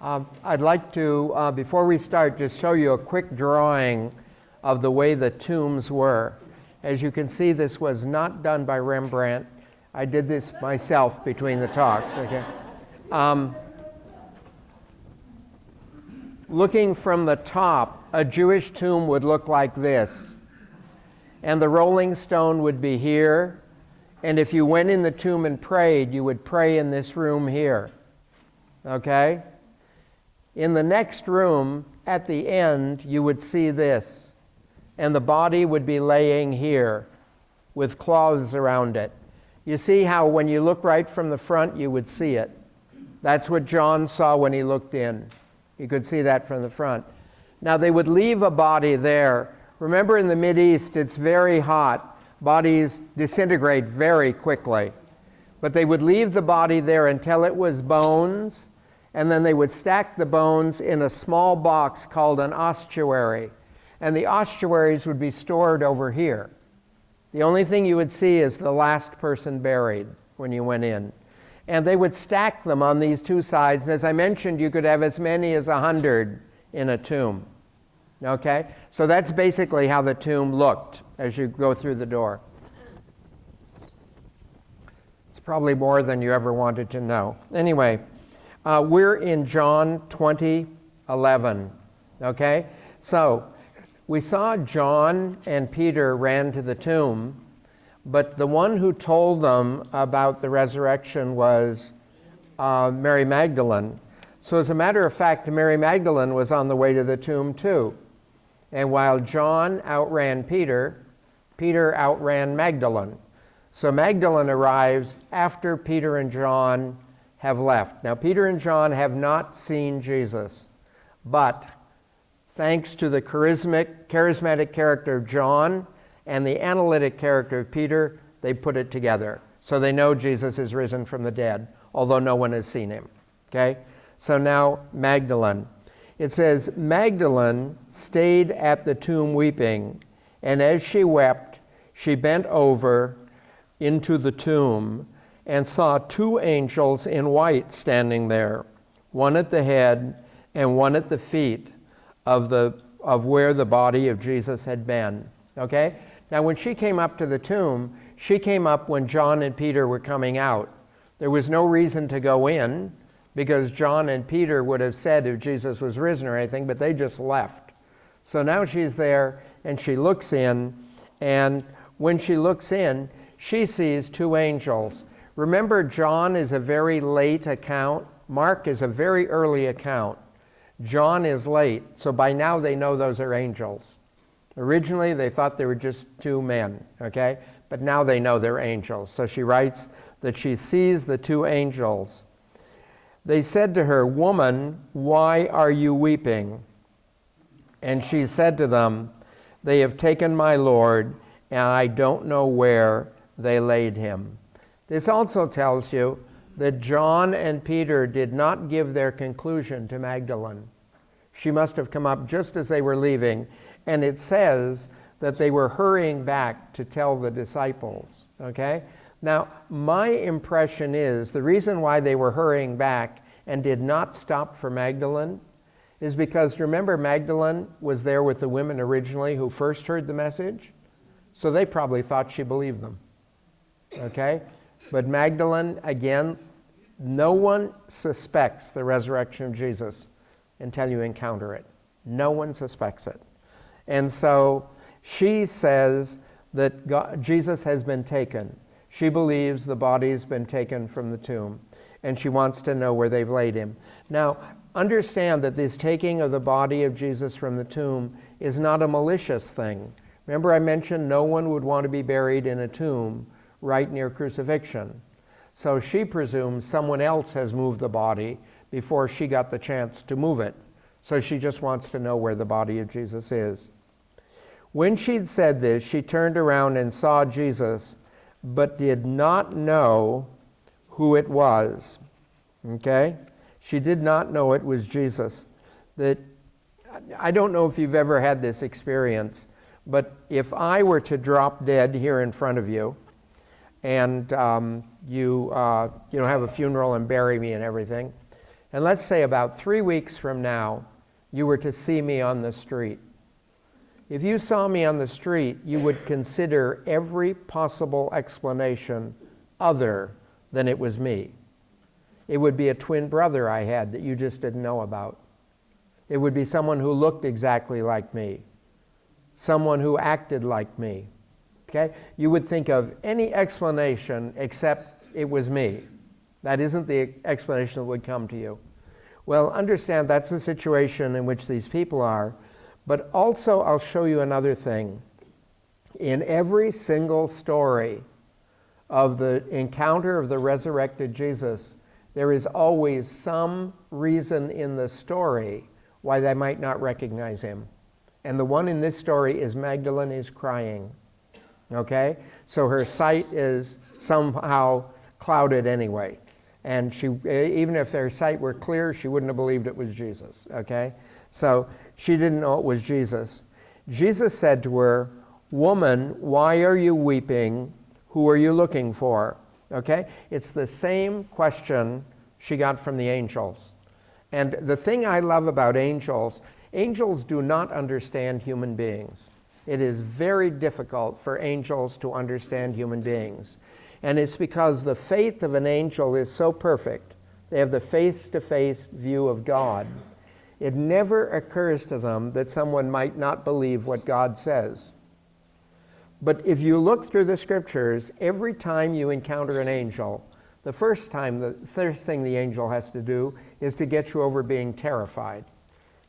I'd like to, before we start, just show you a quick drawing of the way the tombs were. As you can see, this was not done by Rembrandt. I did this myself between the talks. Okay. Looking from the top, a Jewish tomb would look like this. And the rolling stone would be here. And if you went in the tomb and prayed, you would pray in this room here. Okay? In the next room, at the end, you would see this. And the body would be laying here with cloths around it. You see how when you look right from the front, you would see it. That's what John saw when he looked in. You could see that from the front. Now they would leave a body there. Remember, in the Mideast, it's very hot. Bodies disintegrate very quickly. But they would leave the body there until it was bones, and then they would stack the bones in a small box called an ossuary. And the ossuaries would be stored over here. The only thing you would see is the last person buried when you went in. And they would stack them on these two sides. As I mentioned, you could have as many as 100 in a tomb. Okay? So that's basically how the tomb looked as you go through the door. It's probably more than you ever wanted to know. Anyway, we're in John 20:11. Okay? So we saw John and Peter ran to the tomb, but the one who told them about the resurrection was Mary Magdalene. So as a matter of fact, Mary Magdalene was on the way to the tomb too. And while John outran Peter, Peter outran Magdalene. So Magdalene arrives after Peter and John have left. Now, Peter and John have not seen Jesus, but thanks to the charismatic character of John and the analytic character of Peter, they put it together. So they know Jesus is risen from the dead, although no one has seen him. Okay? So now, Magdalene. It says, Magdalene stayed at the tomb weeping, and as she wept, she bent over into the tomb and saw two angels in white standing there, one at the head and one at the feet of where the body of Jesus had been. Okay? Now when she came up to the tomb, she came up when John and Peter were coming out. There was no reason to go in because John and Peter would have said if Jesus was risen or anything, but they just left. So now she's there and she looks in, and when she looks in, she sees two angels. Remember, John is a very late account. Mark is a very early account. John is late, so by now they know those are angels. Originally, they thought they were just two men, okay? But now they know they're angels. So she writes that she sees the two angels. They said to her, "Woman, why are you weeping?" And she said to them, "They have taken my Lord, and I don't know where they laid him." This also tells you that John and Peter did not give their conclusion to Magdalene. She must have come up just as they were leaving, and it says that they were hurrying back to tell the disciples. Okay? Now, my impression is the reason why they were hurrying back and did not stop for Magdalene is because, remember, Magdalene was there with the women originally who first heard the message, so they probably thought she believed them. Okay? But Magdalene, again, no one suspects the resurrection of Jesus until you encounter it. No one suspects it. And so she says that Jesus has been taken. She believes the body's been taken from the tomb, and she wants to know where they've laid him. Now, understand that this taking of the body of Jesus from the tomb is not a malicious thing. Remember, I mentioned no one would want to be buried in a tomb right near crucifixion. So she presumes someone else has moved the body before she got the chance to move it. So she just wants to know where the body of Jesus is. When she'd said this, she turned around and saw Jesus, but did not know who it was. Okay? She did not know it was Jesus. I don't know if you've ever had this experience, but if I were to drop dead here in front of you, and you have a funeral and bury me and everything, and let's say about 3 weeks from now, you were to see me on the street. If you saw me on the street, you would consider every possible explanation other than it was me. It would be a twin brother I had that you just didn't know about. It would be someone who looked exactly like me, someone who acted like me. Okay? You would think of any explanation except it was me. That isn't the explanation that would come to you. Well, understand that's the situation in which these people are. But also, I'll show you another thing. In every single story of the encounter of the resurrected Jesus, there is always some reason in the story why they might not recognize him. And the one in this story is Magdalene is crying. Okay? So her sight is somehow clouded anyway. And she, even if their sight were clear, she wouldn't have believed it was Jesus. Okay? So she didn't know it was Jesus. Jesus said to her, "Woman, why are you weeping? Who are you looking for?" Okay? It's the same question she got from the angels. And the thing I love about angels, angels do not understand human beings. It is very difficult for angels to understand human beings. And it's because the faith of an angel is so perfect. They have the face-to-face view of God. It never occurs to them that someone might not believe what God says. But if you look through the scriptures, every time you encounter an angel, the first thing the angel has to do is to get you over being terrified.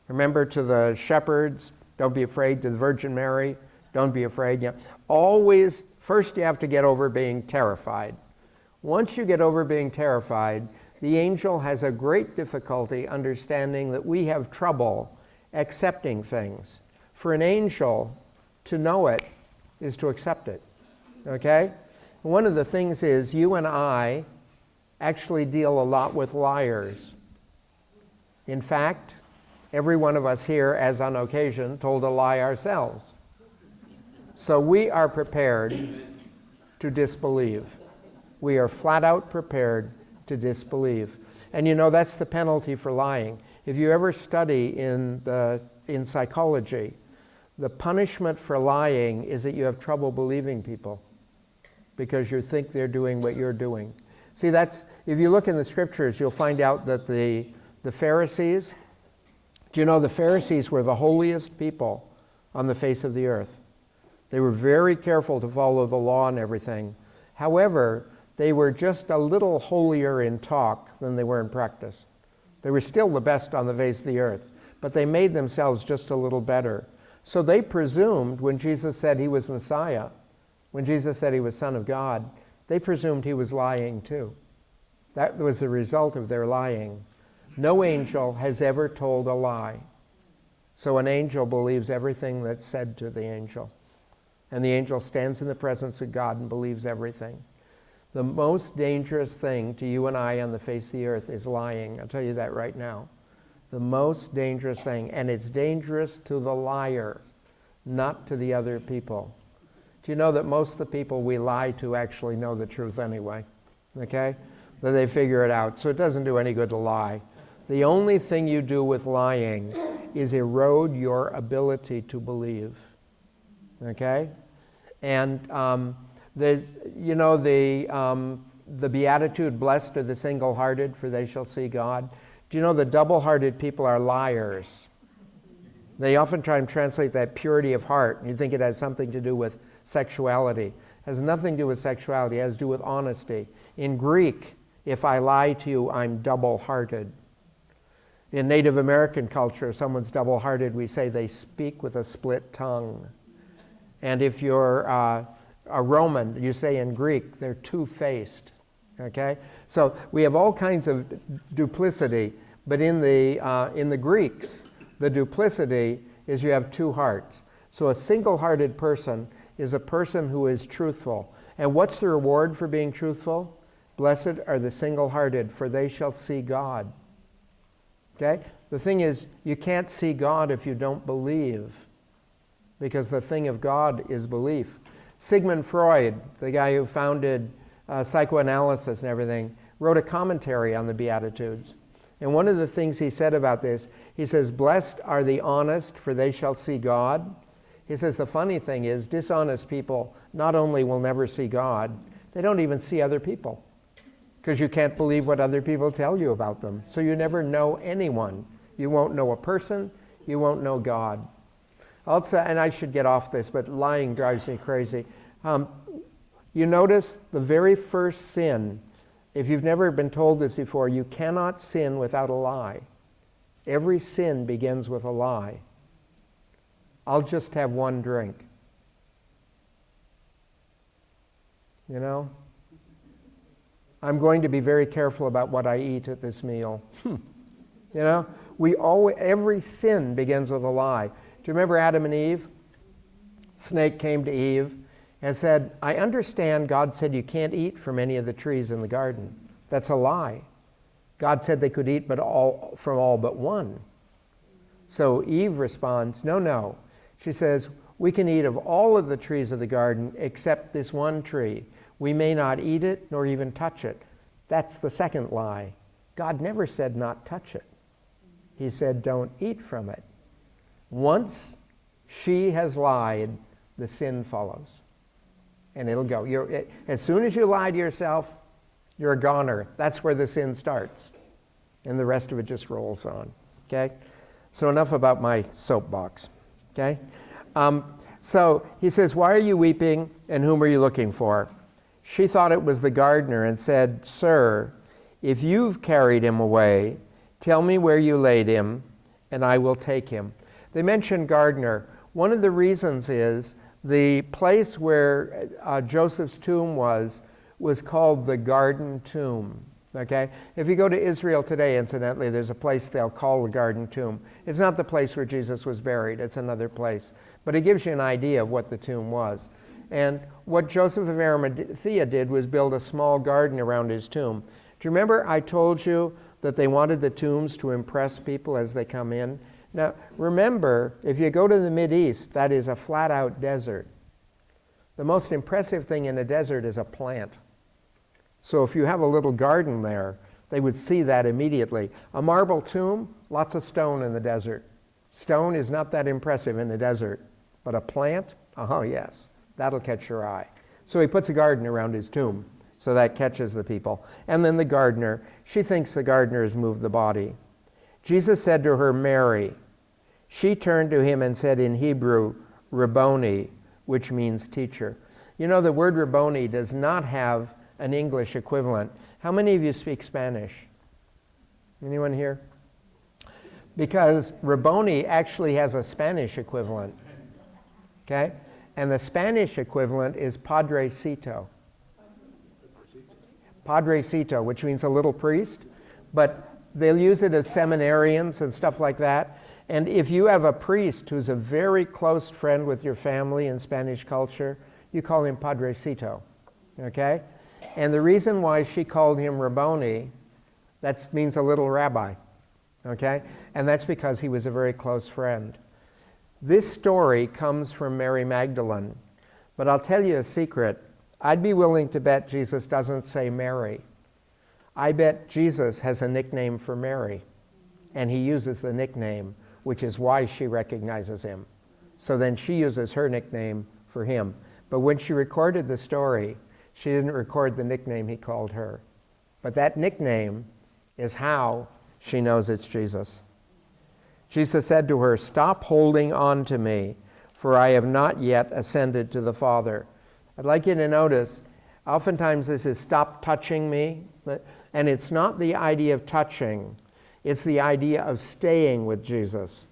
Remember, to the shepherds, don't be afraid. To the Virgin Mary, don't be afraid. You know, always, first you have to get over being terrified. Once you get over being terrified, the angel has a great difficulty understanding that we have trouble accepting things. For an angel to know it is to accept it. Okay? One of the things is you and I actually deal a lot with liars. In fact, every one of us here, as on occasion, told a lie ourselves. So we are prepared to disbelieve. We are flat out prepared to disbelieve. And you know, that's the penalty for lying. If you ever study in psychology, the punishment for lying is that you have trouble believing people because you think they're doing what you're doing. See, if you look in the scriptures, you'll find out that the Pharisees, do you know the Pharisees were the holiest people on the face of the earth? They were very careful to follow the law and everything. However, they were just a little holier in talk than they were in practice. They were still the best on the face of the earth, but they made themselves just a little better. So they presumed when Jesus said he was Messiah, when Jesus said he was Son of God, they presumed he was lying too. That was the result of their lying. No angel has ever told a lie. So an angel believes everything that's said to the angel. And the angel stands in the presence of God and believes everything. The most dangerous thing to you and I on the face of the earth is lying. I'll tell you that right now. The most dangerous thing. And it's dangerous to the liar, not to the other people. Do you know that most of the people we lie to actually know the truth anyway? Okay? That they figure it out. So it doesn't do any good to lie. The only thing you do with lying is erode your ability to believe. Okay? And there's, you know, the beatitude, blessed are the single-hearted, for they shall see God. Do you know the double-hearted people are liars? They often try and translate that purity of heart, and you think it has something to do with sexuality. It has nothing to do with sexuality. It has to do with honesty. In Greek, if I lie to you, I'm double-hearted. In Native American culture, if someone's double-hearted, we say they speak with a split tongue. And if you're a Roman, you say in Greek, they're two-faced. Okay? So we have all kinds of duplicity, but in the Greeks, the duplicity is you have two hearts. So a single-hearted person is a person who is truthful. And what's the reward for being truthful? Blessed are the single-hearted, for they shall see God. Okay? The thing is, you can't see God if you don't believe, because the thing of God is belief. Sigmund Freud, the guy who founded psychoanalysis and everything, wrote a commentary on the Beatitudes. And one of the things he said about this, he says, blessed are the honest, for they shall see God. He says the funny thing is, dishonest people not only will never see God, they don't even see other people, because you can't believe what other people tell you about them. So you never know anyone. You won't know a person. You won't know God. Also, and I should get off this, but lying drives me crazy. You notice the very first sin, if you've never been told this before, you cannot sin without a lie. Every sin begins with a lie. I'll just have one drink. You know? I'm going to be very careful about what I eat at this meal. You know? Every sin begins with a lie. Do you remember Adam and Eve? Snake came to Eve and said, I understand God said you can't eat from any of the trees in the garden. That's a lie. God said they could eat from all but one. So Eve responds, no. She says, we can eat of all of the trees of the garden except this one tree. We may not eat it nor even touch it. That's the second lie. God never said not touch it. He said don't eat from it. Once she has lied, the sin follows. And it'll go. As soon as you lie to yourself, you're a goner. That's where the sin starts. And the rest of it just rolls on. Okay? So enough about my soapbox. Okay? So he says, why are you weeping and whom are you looking for? She thought it was the gardener and said, Sir, if you've carried him away, tell me where you laid him and I will take him. They mentioned gardener. One of the reasons is the place where Joseph's tomb was called the garden tomb. Okay? If you go to Israel today, incidentally, there's a place they'll call the garden tomb. It's not the place where Jesus was buried. It's another place. But it gives you an idea of what the tomb was. And what Joseph of Arimathea did was build a small garden around his tomb. Do you remember I told you that they wanted the tombs to impress people as they come in? Now, remember, if you go to the Mideast, that is a flat-out desert. The most impressive thing in a desert is a plant. So if you have a little garden there, they would see that immediately. A marble tomb, lots of stone in the desert. Stone is not that impressive in the desert. But a plant, oh yes, that'll catch your eye. So he puts a garden around his tomb, so that catches the people. And then the gardener, she thinks the gardener has moved the body. Jesus said to her, Mary. She turned to him and said in Hebrew, Rabboni, which means teacher. You know, the word Rabboni does not have an English equivalent. How many of you speak Spanish? Anyone here? Because Rabboni actually has a Spanish equivalent. Okay? And the Spanish equivalent is Padrecito. Padrecito, which means a little priest. But they'll use it as seminarians and stuff like that. And if you have a priest who's a very close friend with your family in Spanish culture, you call him Padrecito. Okay? And the reason why she called him Rabboni, that means a little rabbi. Okay? And that's because he was a very close friend. This story comes from Mary Magdalene. But I'll tell you a secret. I'd be willing to bet Jesus doesn't say Mary. I bet Jesus has a nickname for Mary. And he uses the nickname, which is why she recognizes him. So then she uses her nickname for him. But when she recorded the story, she didn't record the nickname he called her. But that nickname is how she knows it's Jesus. Jesus said to her, Stop holding on to me, for I have not yet ascended to the Father. I'd like you to notice, oftentimes this is stop touching me. And it's not the idea of touching. It's the idea of staying with Jesus.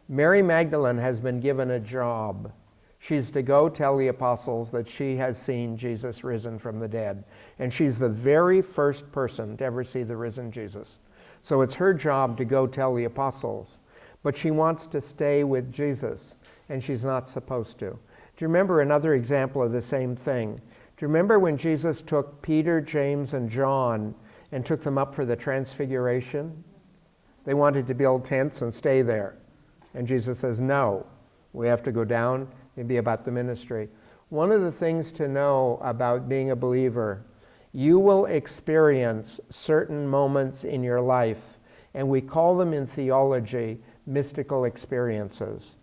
Mary Magdalene has been given a job. She's to go tell the apostles that she has seen Jesus risen from the dead. And she's the very first person to ever see the risen Jesus. So it's her job to go tell the apostles. But she wants to stay with Jesus, and she's not supposed to. Do you remember another example of the same thing? Do you remember when Jesus took Peter, James, and John and took them up for the transfiguration? They wanted to build tents and stay there. And Jesus says, no, we have to go down and be about the ministry. One of the things to know about being a believer, you will experience certain moments in your life, and we call them in theology mystical experiences.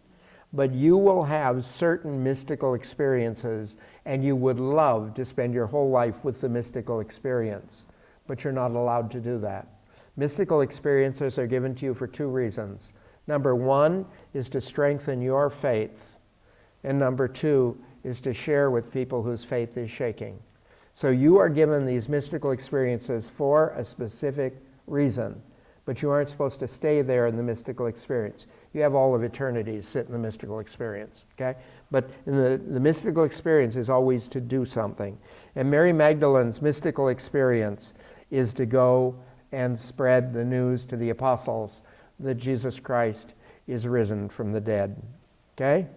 But you will have certain mystical experiences, and you would love to spend your whole life with the mystical experience, but you're not allowed to do that. Mystical experiences are given to you for two reasons. Number one is to strengthen your faith, and number two is to share with people whose faith is shaking. So you are given these mystical experiences for a specific reason, but you aren't supposed to stay there in the mystical experience. You have all of eternity to sit in the mystical experience, okay? But in the mystical experience is always to do something. And Mary Magdalene's mystical experience is to go and spread the news to the apostles that Jesus Christ is risen from the dead, okay?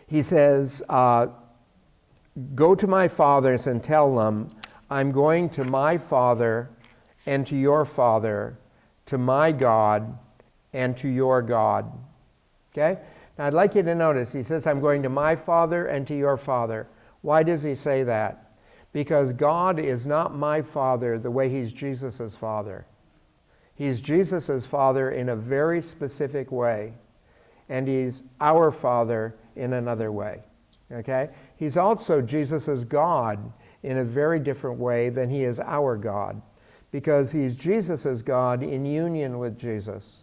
He says, go to my fathers and tell them, I'm going to my Father and to your Father, to my God and to your God. Okay? Now I'd like you to notice, he says, I'm going to my Father and to your Father. Why does he say that? Because God is not my Father the way he's Jesus' Father. He's Jesus' Father in a very specific way, and he's our Father in another way. Okay? He's also Jesus' God in a very different way than he is our God, because he's Jesus' God in union with Jesus.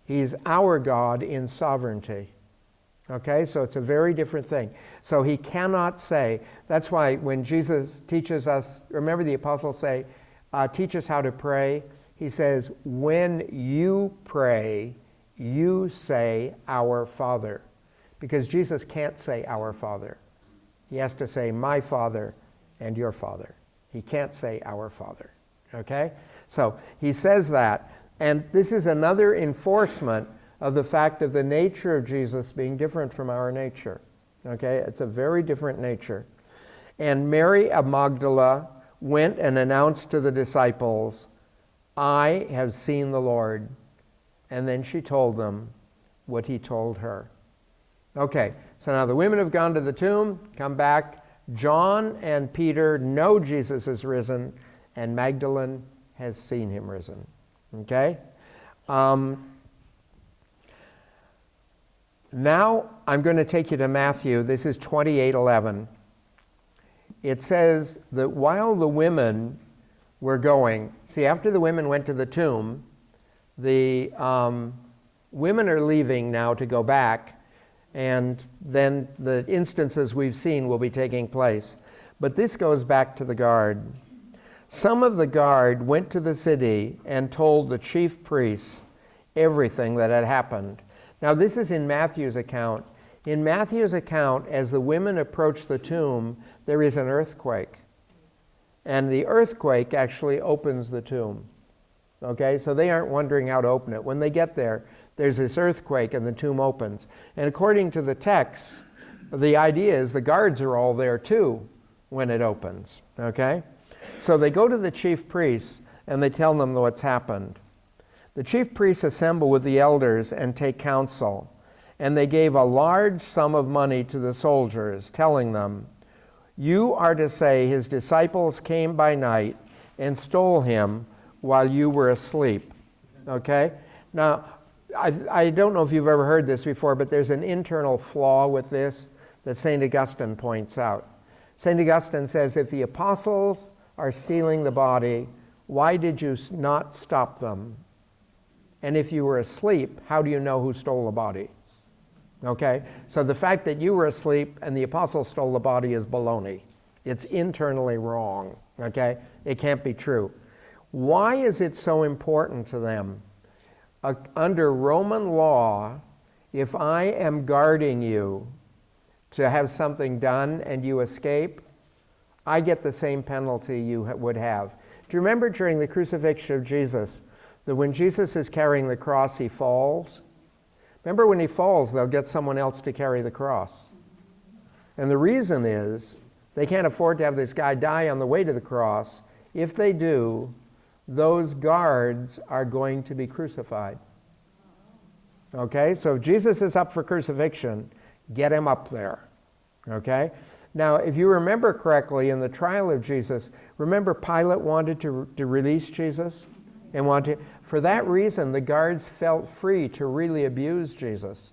He's our God in sovereignty. Okay, so it's a very different thing. So he cannot say, that's why when Jesus teaches us, remember the apostles say, teach us how to pray. He says, when you pray, you say, our Father. Because Jesus can't say, our Father. He has to say, my Father and your Father. He can't say, our Father. Okay? So he says that. And this is another enforcement of the fact of the nature of Jesus being different from our nature. Okay? It's a very different nature. And Mary of Magdala went and announced to the disciples, I have seen the Lord. And then she told them what he told her. Okay, so now the women have gone to the tomb, come back. John and Peter know Jesus is risen, and Magdalene has seen him risen. Okay? Now I'm going to take you to Matthew. This is 28:11. It says that while the women were going, see, after the women went to the tomb, the women are leaving now to go back, and then the instances we've seen will be taking place. But this goes back to the guard. Some of the guard went to the city and told the chief priests everything that had happened. Now this is in Matthew's account. In Matthew's account, as the women approach the tomb, there is an earthquake. And the earthquake actually opens the tomb. Okay, so they aren't wondering how to open it. When they get there, there's this earthquake and the tomb opens. And according to the text, the idea is the guards are all there too when it opens. Okay? So they go to the chief priests and they tell them what's happened. The chief priests assemble with the elders and take counsel. And they gave a large sum of money to the soldiers, telling them, you are to say his disciples came by night and stole him while you were asleep. Okay? Now, I don't know if you've ever heard this before, but there's an internal flaw with this that St. Augustine points out. St. Augustine says, if the apostles are stealing the body, why did you not stop them? And if you were asleep, how do you know who stole the body? Okay? So the fact that you were asleep and the apostles stole the body is baloney. It's internally wrong. Okay? It can't be true. Why is it so important to them? Under Roman law, if I am guarding you to have something done and you escape, I get the same penalty you would have. Do you remember during the crucifixion of Jesus, that when Jesus is carrying the cross, he falls? Remember when he falls, they'll get someone else to carry the cross. And the reason is, they can't afford to have this guy die on the way to the cross. If they do, those guards are going to be crucified. Okay, so if Jesus is up for crucifixion, get him up there. Okay? Now, if you remember correctly, in the trial of Jesus, remember Pilate wanted to release Jesus? and wanted to. For that reason, the guards felt free to really abuse Jesus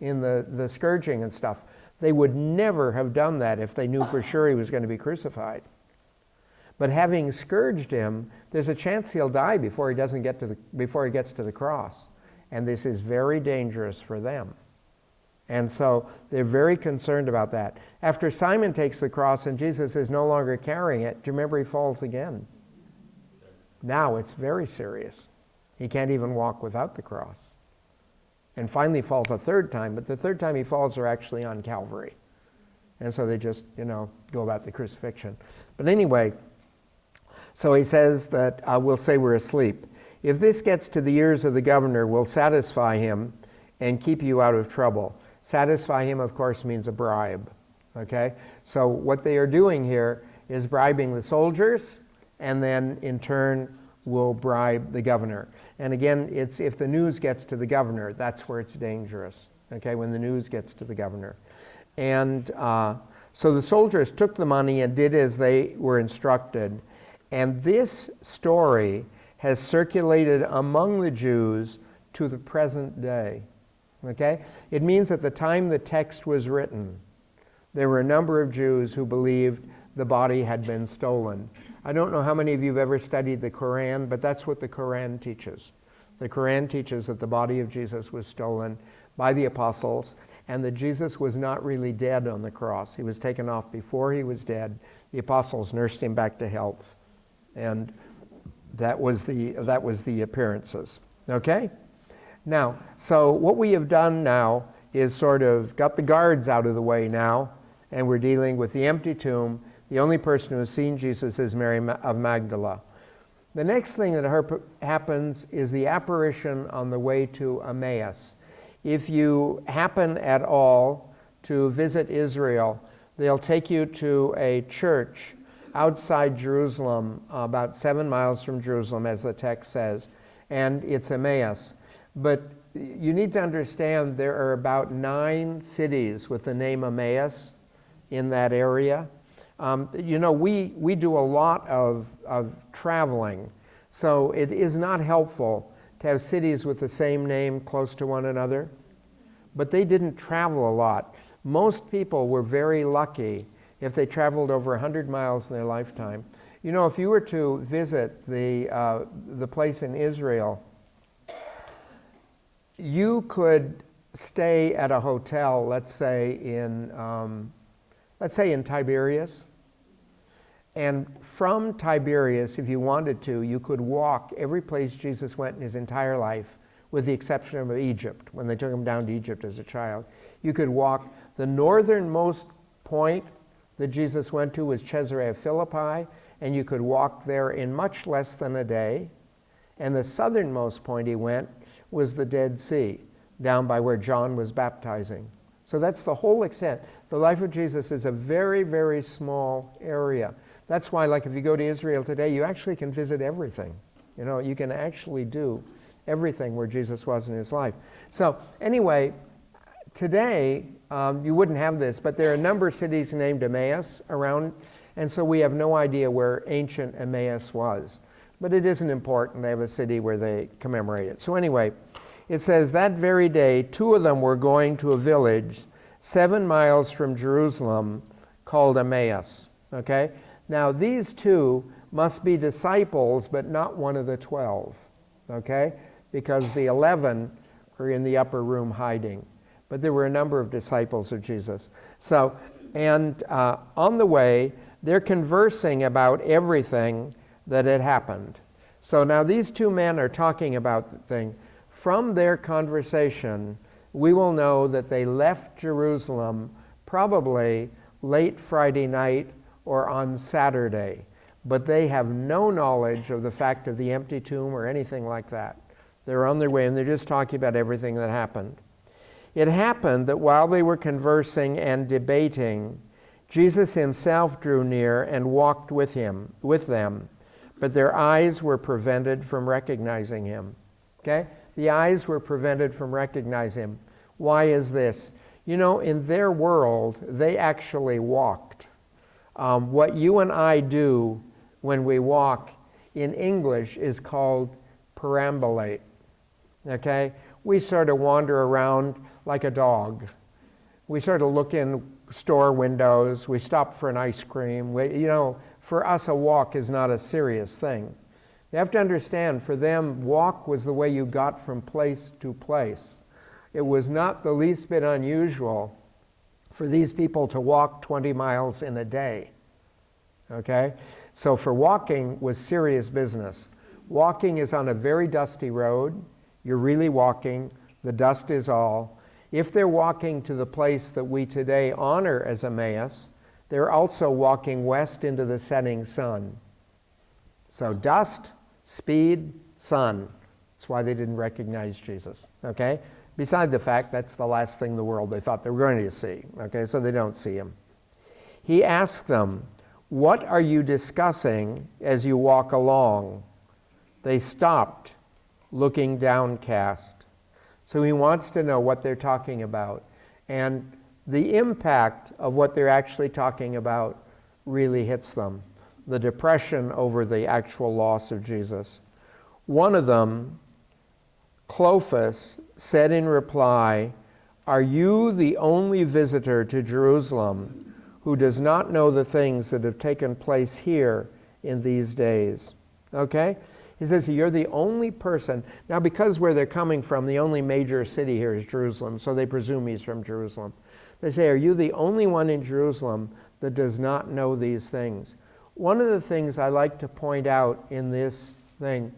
in the scourging and stuff. They would never have done that if they knew for sure he was going to be crucified. But having scourged him, there's a chance he'll die before he gets to the cross. And this is very dangerous for them. And so they're very concerned about that. After Simon takes the cross and Jesus is no longer carrying it, do you remember he falls again? Now it's very serious. He can't even walk without the cross. And finally falls a third time, but the third time he falls are actually on Calvary. And so they just, go about the crucifixion. But anyway, so he says that we'll say we're asleep. If this gets to the ears of the governor, we'll satisfy him and keep you out of trouble. Satisfy him, of course, means a bribe. Okay? So what they are doing here is bribing the soldiers, and then in turn will bribe the governor. And again, it's if the news gets to the governor, that's where it's dangerous. Okay? When the news gets to the governor. And so the soldiers took the money and did as they were instructed. And this story has circulated among the Jews to the present day. Okay? It means at the time the text was written, there were a number of Jews who believed the body had been stolen. I don't know how many of you have ever studied the Quran, but that's what the Quran teaches. The Quran teaches that the body of Jesus was stolen by the apostles, and that Jesus was not really dead on the cross. He was taken off before he was dead. The apostles nursed him back to health. And that was the appearances. Okay? Now, so what we have done now is sort of got the guards out of the way now, and we're dealing with the empty tomb. The only person who has seen Jesus is Mary of Magdala. The next thing that happens is the apparition on the way to Emmaus. If you happen at all to visit Israel, they'll take you to a church outside Jerusalem, about 7 miles from Jerusalem, as the text says, and it's Emmaus. But you need to understand there are about 9 cities with the name Emmaus in that area. We do a lot of traveling, so it is not helpful to have cities with the same name close to one another. But they didn't travel a lot. Most people were very lucky if they traveled over 100 miles in their lifetime. If you were to visit the place in Israel, you could stay at a hotel, let's say in Tiberias. And from Tiberias, if you wanted to, you could walk every place Jesus went in his entire life, with the exception of Egypt, when they took him down to Egypt as a child. You could walk. The northernmost point that Jesus went to was Caesarea Philippi, and you could walk there in much less than a day. And the southernmost point he went was the Dead Sea, down by where John was baptizing. So that's the whole extent. The life of Jesus is a very, very small area. That's why, like, if you go to Israel today, you actually can visit everything. You can actually do everything where Jesus was in his life. So anyway, today you wouldn't have this, but there are a number of cities named Emmaus around, and so we have no idea where ancient Emmaus was. But it isn't important. They have a city where they commemorate it. So anyway, it says, that very day, 2 of them were going to a village 7 miles from Jerusalem called Emmaus. Okay? Now these 2 must be disciples, but not one of the 12. Okay? Because the 11 were in the upper room hiding. But there were a number of disciples of Jesus. So, and on the way, they're conversing about everything that had happened. So now these 2 men are talking about the thing. From their conversation, we will know that they left Jerusalem probably late Friday night or on Saturday. But they have no knowledge of the fact of the empty tomb or anything like that. They're on their way, and they're just talking about everything that happened. It happened that while they were conversing and debating, Jesus himself drew near and walked with them, but their eyes were prevented from recognizing him. Okay? The eyes were prevented from recognizing him. Why is this? In their world, they actually walked. What you and I do when we walk in English is called perambulate. Okay? We sort of wander around like a dog. We sort of look in store windows. We stop for an ice cream. For us, a walk is not a serious thing. You have to understand, for them, walk was the way you got from place to place. It was not the least bit unusual for these people to walk 20 miles in a day. Okay? So for walking was serious business. Walking is on a very dusty road. You're really walking. The dust is all. If they're walking to the place that we today honor as Emmaus, they're also walking west into the setting sun. So dust, speed, sun. That's why they didn't recognize Jesus. Okay? Beside the fact that's the last thing in the world they thought they were going to see. Okay? So they don't see him. He asked them, "What are you discussing as you walk along?" They stopped, looking downcast. So he wants to know what they're talking about. And the impact of what they're actually talking about really hits them. The depression over the actual loss of Jesus. One of them, Clopas, said in reply, "Are you the only visitor to Jerusalem who does not know the things that have taken place here in these days?" Okay? He says, you're the only person. Now, because where they're coming from, the only major city here is Jerusalem, so they presume he's from Jerusalem. They say, are you the only one in Jerusalem that does not know these things? One of the things I like to point out in this thing,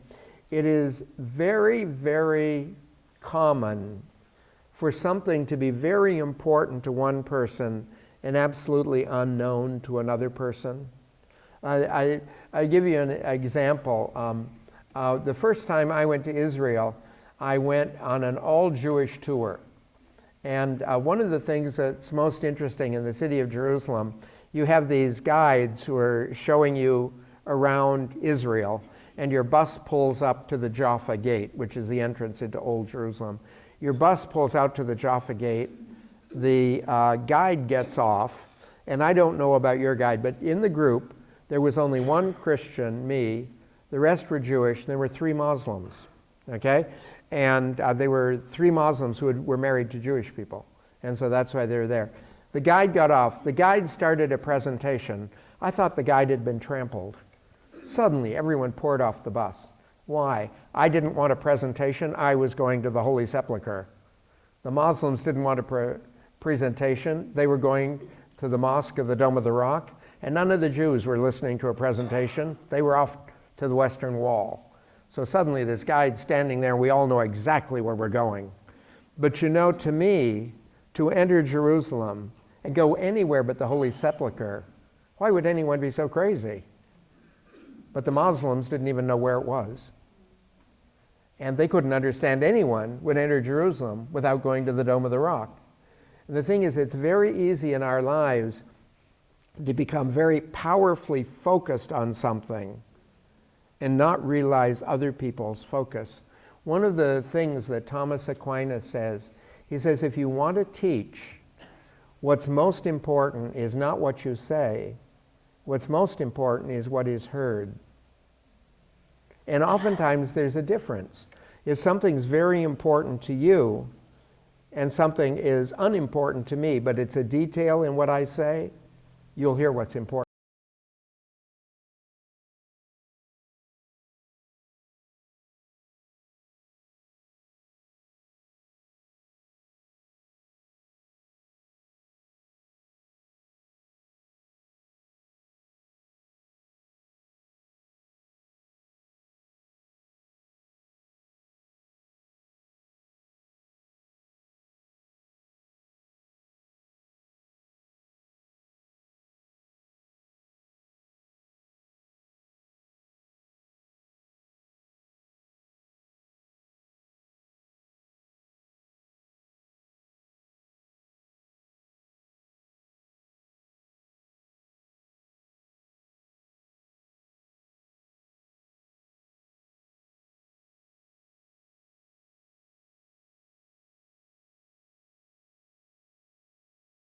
it is very, very common for something to be very important to one person and absolutely unknown to another person. I give you an example. The first time I went to Israel, I went on an all-Jewish tour. And one of the things that's most interesting in the city of Jerusalem, you have these guides who are showing you around Israel, and your bus pulls up to the Jaffa Gate, which is the entrance into Old Jerusalem. Your bus pulls out to the Jaffa Gate, the guide gets off, and I don't know about your guide, but in the group, there was only one Christian, me. The rest were Jewish, and there were 3 Muslims, okay? And they were 3 Muslims who were married to Jewish people, and so that's why they were there. The guide got off. The guide started a presentation. I thought the guide had been trampled. Suddenly, everyone poured off the bus. Why? I didn't want a presentation. I was going to the Holy Sepulchre. The Muslims didn't want a presentation. They were going to the Mosque of the Dome of the Rock, and none of the Jews were listening to a presentation. They were off to the Western Wall. So suddenly this guide's standing there, and we all know exactly where we're going. But to me, to enter Jerusalem and go anywhere but the Holy Sepulchre, why would anyone be so crazy? But the Muslims didn't even know where it was. And they couldn't understand anyone would enter Jerusalem without going to the Dome of the Rock. And the thing is, it's very easy in our lives to become very powerfully focused on something and not realize other people's focus. One of the things that Thomas Aquinas says, he says, if you want to teach, what's most important is not what you say. What's most important is what is heard. And oftentimes there's a difference. If something's very important to you and something is unimportant to me, but it's a detail in what I say, you'll hear what's important.